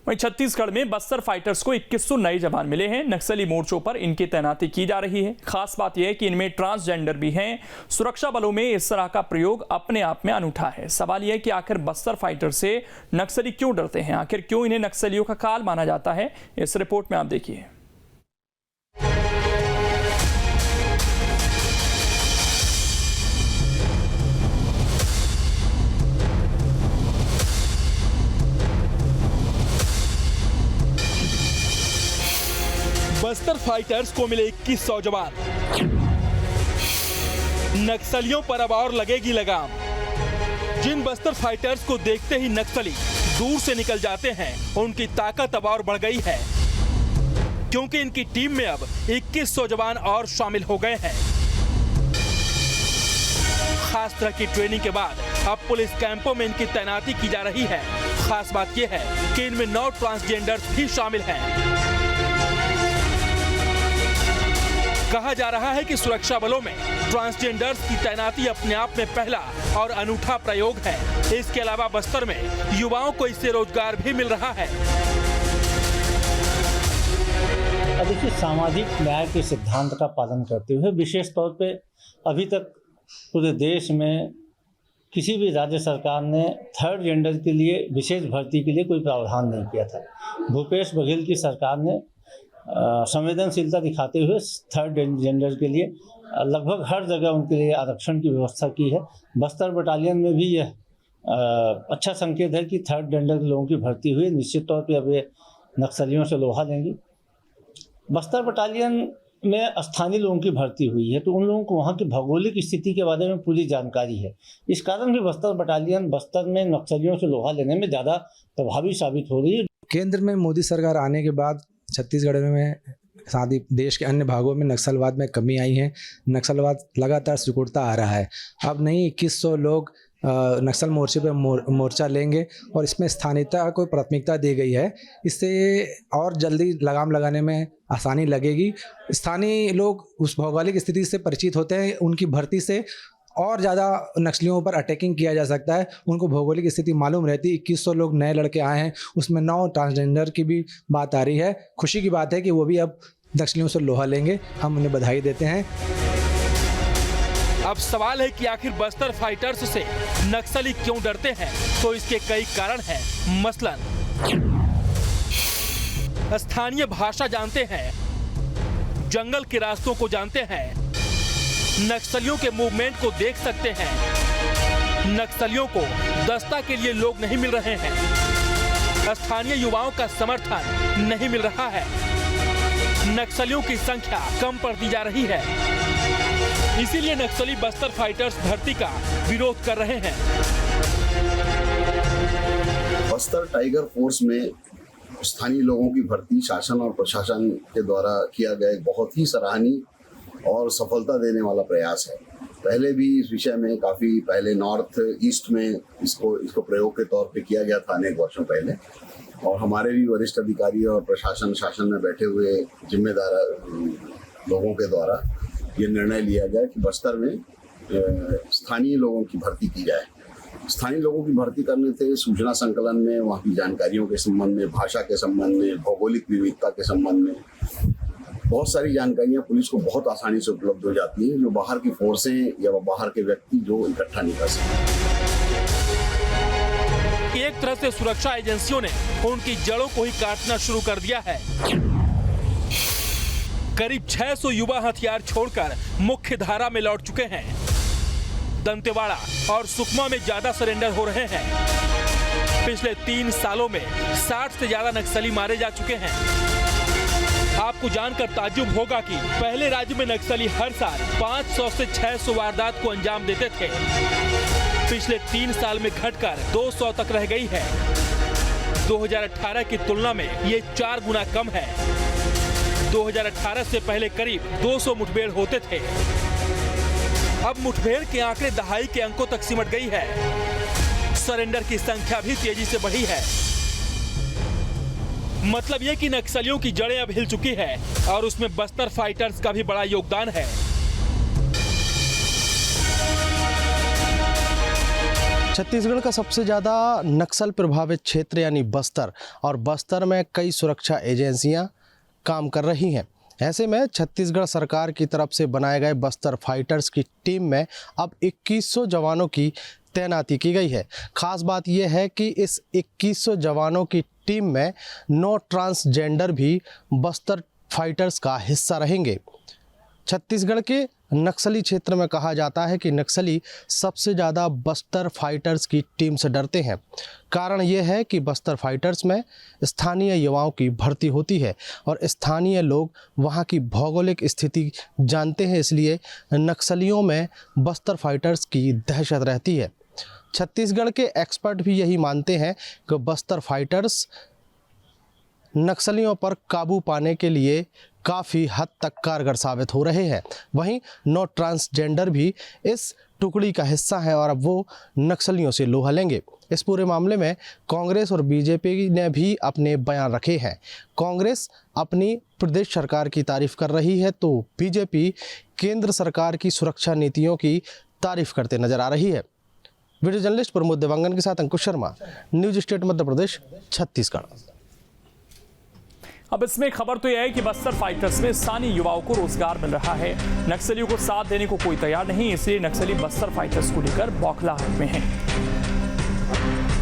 वहीं छत्तीसगढ़ में बस्तर फाइटर्स को 2100 नए जवान मिले हैं। नक्सली मोर्चों पर इनकी तैनाती की जा रही है। खास बात यह है कि इनमें ट्रांसजेंडर भी हैं। सुरक्षा बलों में इस तरह का प्रयोग अपने आप में अनूठा है। सवाल यह है कि आखिर बस्तर फाइटर से नक्सली क्यों डरते हैं, आखिर क्यों इन्हें नक्सलियों का काल माना जाता है, इस रिपोर्ट में आप देखिए। बस्तर फाइटर्स को मिले 2100 जवान। नक्सलियों पर अब और लगेगी लगाम। जिन बस्तर फाइटर्स को देखते ही नक्सली दूर से निकल जाते हैं, उनकी ताकत अब और बढ़ गई है, क्योंकि इनकी टीम में अब 2100 जवान और शामिल हो गए हैं। खास तरह की ट्रेनिंग के बाद अब पुलिस कैंपों में इनकी तैनाती की जा रही है। खास बात यह है कि इनमें 9 ट्रांसजेंडर्स भी शामिल हैं। कहा जा रहा है कि सुरक्षा बलों में ट्रांसजेंडर्स की तैनाती अपने आप में पहला और अनूठा प्रयोग है। इसके अलावा बस्तर में युवाओं को इससे रोजगार भी मिल रहा है। देखिए, सामाजिक न्याय के सिद्धांत का पालन करते हुए विशेष तौर पे अभी तक पूरे देश में किसी भी राज्य सरकार ने थर्ड जेंडर के लिए विशेष भर्ती के लिए कोई प्रावधान नहीं किया था। भूपेश बघेल की सरकार ने संवेदनशीलता दिखाते हुए थर्ड जेंडर के लिए लगभग हर जगह उनके लिए आरक्षण की व्यवस्था की है। बस्तर बटालियन में भी यह अच्छा संकेत है कि थर्ड जेंडर के लोगों की भर्ती हुई। निश्चित तौर पे अब ये नक्सलियों से लोहा लेंगी। बस्तर बटालियन में स्थानीय लोगों की भर्ती हुई है, तो उन लोगों को वहाँ की भौगोलिक स्थिति के बारे में पूरी जानकारी है। इस कारण भी बस्तर बटालियन बस्तर में नक्सलियों से लोहा लेने में ज़्यादा प्रभावी साबित हो रही है। केंद्र में मोदी सरकार आने के बाद छत्तीसगढ़ में साथ ही देश के अन्य भागों में नक्सलवाद में कमी आई है। नक्सलवाद लगातार सिकुड़ता आ रहा है। अब नहीं 2100 लोग नक्सल मोर्चे पे मोर्चा लेंगे और इसमें स्थानीयता को प्राथमिकता दी गई है। इससे और जल्दी लगाम लगाने में आसानी लगेगी। स्थानीय लोग उस भौगोलिक स्थिति से परिचित होते हैं, उनकी भर्ती से और ज़्यादा नक्सलियों पर अटैकिंग किया जा सकता है। उनको भौगोलिक स्थिति मालूम रहती है। 2100 लोग नए लड़के आए हैं, उसमें 9 ट्रांसजेंडर की भी बात आ रही है। खुशी की बात है कि वो भी अब नक्सलियों से लोहा लेंगे। हम उन्हें बधाई देते हैं। अब सवाल है कि आखिर बस्तर फाइटर्स से नक्सली क्यों डरते हैं, तो इसके कई कारण हैं। मसलन स्थानीय भाषा जानते हैं, जंगल के रास्तों को जानते हैं, नक्सलियों के मूवमेंट को देख सकते हैं। नक्सलियों को दस्ता के लिए लोग नहीं मिल रहे हैं। स्थानीय युवाओं का समर्थन नहीं मिल रहा है। नक्सलियों की संख्या कम पड़ती जा रही है। इसीलिए नक्सली बस्तर फाइटर्स भर्ती का विरोध कर रहे हैं। बस्तर टाइगर फोर्स में स्थानीय लोगों की भर्ती शासन और प्रशासन के द्वारा किया गया एक बहुत ही सराहनीय और सफलता देने वाला प्रयास है। पहले भी इस विषय में काफ़ी पहले नॉर्थ ईस्ट में इसको प्रयोग के तौर पे किया गया था अनेक वर्षों पहले, और हमारे भी वरिष्ठ अधिकारी और प्रशासन शासन में बैठे हुए जिम्मेदार लोगों के द्वारा ये निर्णय लिया गया कि बस्तर में स्थानीय लोगों की भर्ती की जाए। स्थानीय लोगों की भर्ती करने से सूचना संकलन में, वहाँ की जानकारियों के संबंध में, भाषा के संबंध में, भौगोलिक विविधता के संबंध में बहुत सारी जानकारियां पुलिस को बहुत आसानी से उपलब्ध हो जाती हैं, जो बाहर की फोर्सें या बाहर के व्यक्ति जो इकट्ठा नहीं कर सकते। एक तरह से सुरक्षा एजेंसियों ने उनकी जड़ों को ही काटना शुरू कर दिया है। करीब 600 युवा हथियार छोड़कर मुख्य धारा में लौट चुके हैं। दंतेवाड़ा और सुकमा में ज्यादा सरेंडर हो रहे हैं। पिछले 3 सालों में 60 से ज्यादा नक्सली मारे जा चुके हैं। आपको जानकर ताज्जुब होगा कि पहले राज्य में नक्सली हर साल 500 से 600 वारदात को अंजाम देते थे। पिछले 3 साल में घटकर 200 तक रह गई है। 2018 की तुलना में ये 4 गुना कम है। 2018 से पहले करीब 200 मुठभेड़ होते थे। अब मुठभेड़ के आंकड़े दहाई के अंकों तक सिमट गई है। सरेंडर की संख्या भी तेजी से बढ़ी है। मतलब ये कि नक्सलियों की जड़ें अब हिल चुकी है और उसमें बस्तर फाइटर्स का भी बड़ा योगदान है। छत्तीसगढ़ का सबसे ज़्यादा नक्सल प्रभावित क्षेत्र यानी बस्तर, और बस्तर में कई सुरक्षा एजेंसियां काम कर रही हैं। ऐसे में छत्तीसगढ़ सरकार की तरफ से बनाए गए बस्तर फाइटर्स की टीम में अब 2100 जवानों की तैनाती की गई है। खास बात यह है कि इस 2100 जवानों की टीम में 9 ट्रांसजेंडर भी बस्तर फाइटर्स का हिस्सा रहेंगे। छत्तीसगढ़ के नक्सली क्षेत्र में कहा जाता है कि नक्सली सबसे ज़्यादा बस्तर फाइटर्स की टीम से डरते हैं। कारण यह है कि बस्तर फाइटर्स में स्थानीय युवाओं की भर्ती होती है और स्थानीय लोग वहां की भौगोलिक स्थिति जानते हैं, इसलिए नक्सलियों में बस्तर फाइटर्स की दहशत रहती है। छत्तीसगढ़ के एक्सपर्ट भी यही मानते हैं कि बस्तर फाइटर्स नक्सलियों पर काबू पाने के लिए काफ़ी हद तक कारगर साबित हो रहे हैं। वहीं 9 ट्रांसजेंडर भी इस टुकड़ी का हिस्सा हैं और अब वो नक्सलियों से लोहा लेंगे। इस पूरे मामले में कांग्रेस और बीजेपी ने भी अपने बयान रखे हैं। कांग्रेस अपनी प्रदेश सरकार की तारीफ कर रही है तो बीजेपी केंद्र सरकार की सुरक्षा नीतियों की तारीफ करते नजर आ रही है। वीडियो जर्नलिस्ट प्रमोद देवांगन के साथ अंकुश शर्मा, न्यूज स्टेट मध्य प्रदेश, छत्तीसगढ़। अब इसमें खबर तो यह है कि बस्तर फाइटर्स में स्थानीय युवाओं को रोजगार मिल रहा है। नक्सलियों को साथ देने को कोई तैयार नहीं, इसलिए नक्सली बस्तर फाइटर्स को लेकर बौखलाहट में हैं।